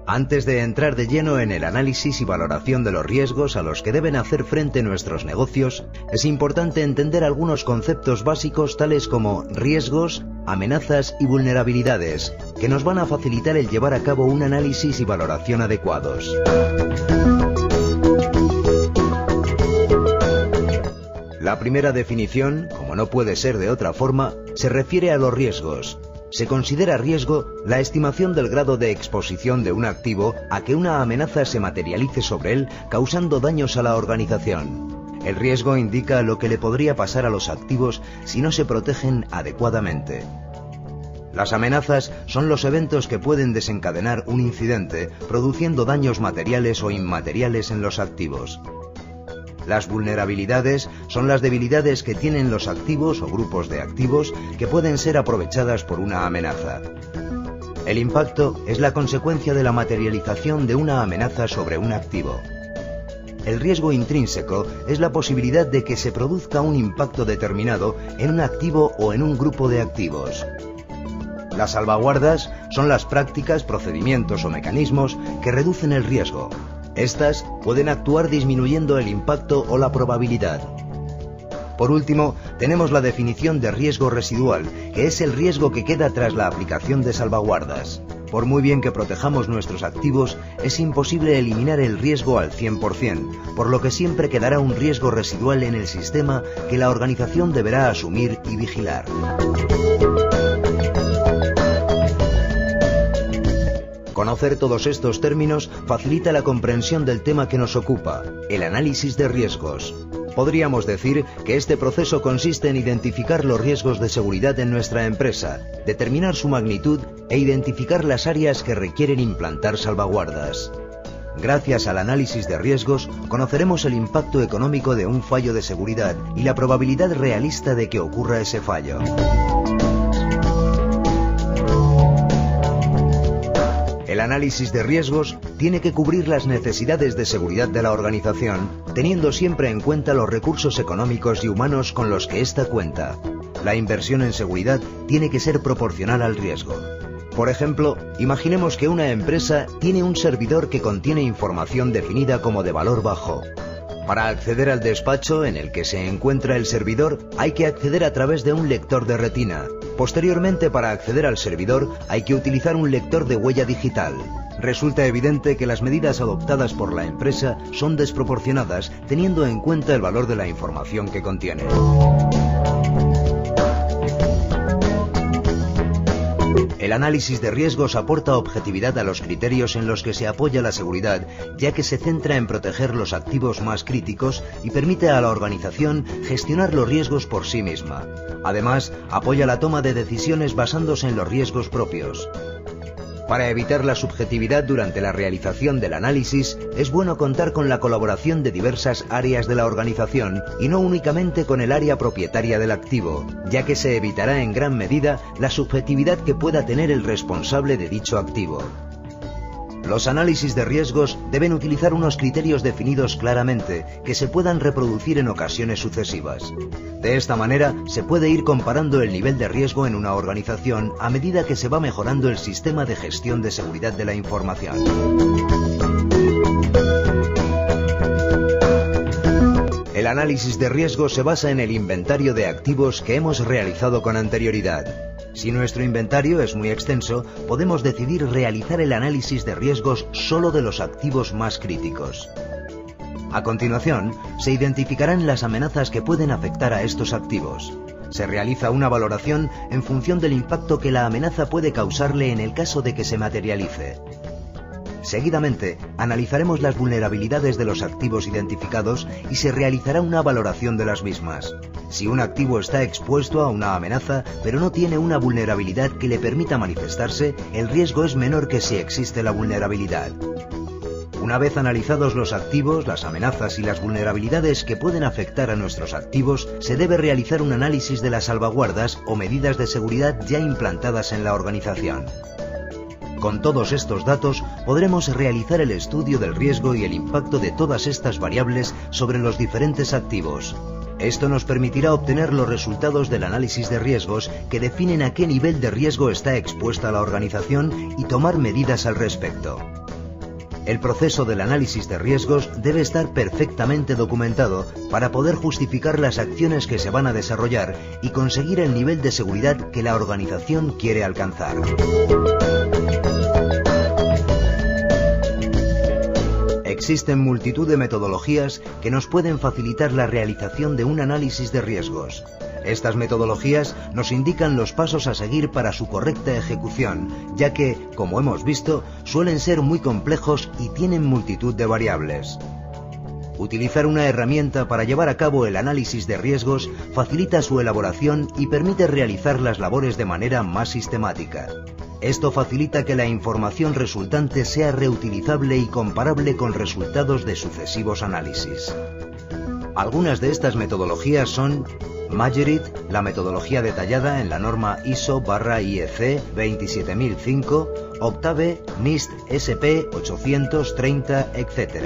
Antes de entrar de lleno en el análisis y valoración de los riesgos a los que deben hacer frente nuestros negocios, es importante entender algunos conceptos básicos tales como riesgos, amenazas y vulnerabilidades, que nos van a facilitar el llevar a cabo un análisis y valoración adecuados. La primera definición, como no puede ser de otra forma, se refiere a los riesgos. Se considera riesgo la estimación del grado de exposición de un activo a que una amenaza se materialice sobre él, causando daños a la organización. El riesgo indica lo que le podría pasar a los activos si no se protegen adecuadamente. Las amenazas son los eventos que pueden desencadenar un incidente, produciendo daños materiales o inmateriales en los activos. Las vulnerabilidades son las debilidades que tienen los activos o grupos de activos que pueden ser aprovechadas por una amenaza. El impacto es la consecuencia de la materialización de una amenaza sobre un activo. El riesgo intrínseco es la posibilidad de que se produzca un impacto determinado en un activo o en un grupo de activos. Las salvaguardas son las prácticas, procedimientos o mecanismos que reducen el riesgo. Estas pueden actuar disminuyendo el impacto o la probabilidad. Por último, tenemos la definición de riesgo residual, que es el riesgo que queda tras la aplicación de salvaguardas. Por muy bien que protejamos nuestros activos, es imposible eliminar el riesgo al 100%, por lo que siempre quedará un riesgo residual en el sistema que la organización deberá asumir y vigilar. Conocer todos estos términos facilita la comprensión del tema que nos ocupa, el análisis de riesgos. Podríamos decir que este proceso consiste en identificar los riesgos de seguridad en nuestra empresa, determinar su magnitud e identificar las áreas que requieren implantar salvaguardas. Gracias al análisis de riesgos, conoceremos el impacto económico de un fallo de seguridad y la probabilidad realista de que ocurra ese fallo. El análisis de riesgos tiene que cubrir las necesidades de seguridad de la organización, teniendo siempre en cuenta los recursos económicos y humanos con los que ésta cuenta. La inversión en seguridad tiene que ser proporcional al riesgo. Por ejemplo, imaginemos que una empresa tiene un servidor que contiene información definida como de valor bajo. Para acceder al despacho en el que se encuentra el servidor, hay que acceder a través de un lector de retina. Posteriormente, para acceder al servidor, hay que utilizar un lector de huella digital. Resulta evidente que las medidas adoptadas por la empresa son desproporcionadas, teniendo en cuenta el valor de la información que contiene. El análisis de riesgos aporta objetividad a los criterios en los que se apoya la seguridad, ya que se centra en proteger los activos más críticos y permite a la organización gestionar los riesgos por sí misma. Además, apoya la toma de decisiones basándose en los riesgos propios. Para evitar la subjetividad durante la realización del análisis, es bueno contar con la colaboración de diversas áreas de la organización y no únicamente con el área propietaria del activo, ya que se evitará en gran medida la subjetividad que pueda tener el responsable de dicho activo. Los análisis de riesgos deben utilizar unos criterios definidos claramente que se puedan reproducir en ocasiones sucesivas. De esta manera, se puede ir comparando el nivel de riesgo en una organización a medida que se va mejorando el sistema de gestión de seguridad de la información. El análisis de riesgo se basa en el inventario de activos que hemos realizado con anterioridad. Si nuestro inventario es muy extenso, podemos decidir realizar el análisis de riesgos solo de los activos más críticos. A continuación, se identificarán las amenazas que pueden afectar a estos activos. Se realiza una valoración en función del impacto que la amenaza puede causarle en el caso de que se materialice. Seguidamente, analizaremos las vulnerabilidades de los activos identificados y se realizará una valoración de las mismas. Si un activo está expuesto a una amenaza, pero no tiene una vulnerabilidad que le permita manifestarse, el riesgo es menor que si existe la vulnerabilidad. Una vez analizados los activos, las amenazas y las vulnerabilidades que pueden afectar a nuestros activos, se debe realizar un análisis de las salvaguardas o medidas de seguridad ya implantadas en la organización. Con todos estos datos, podremos realizar el estudio del riesgo y el impacto de todas estas variables sobre los diferentes activos. Esto nos permitirá obtener los resultados del análisis de riesgos que definen a qué nivel de riesgo está expuesta la organización y tomar medidas al respecto. El proceso del análisis de riesgos debe estar perfectamente documentado para poder justificar las acciones que se van a desarrollar y conseguir el nivel de seguridad que la organización quiere alcanzar. Existen multitud de metodologías que nos pueden facilitar la realización de un análisis de riesgos. Estas metodologías nos indican los pasos a seguir para su correcta ejecución, ya que, como hemos visto, suelen ser muy complejos y tienen multitud de variables. Utilizar una herramienta para llevar a cabo el análisis de riesgos facilita su elaboración y permite realizar las labores de manera más sistemática. Esto facilita que la información resultante sea reutilizable y comparable con resultados de sucesivos análisis. Algunas de estas metodologías son Magerit, la metodología detallada en la norma ISO/IEC 27005, Octave, NIST SP 830, etc.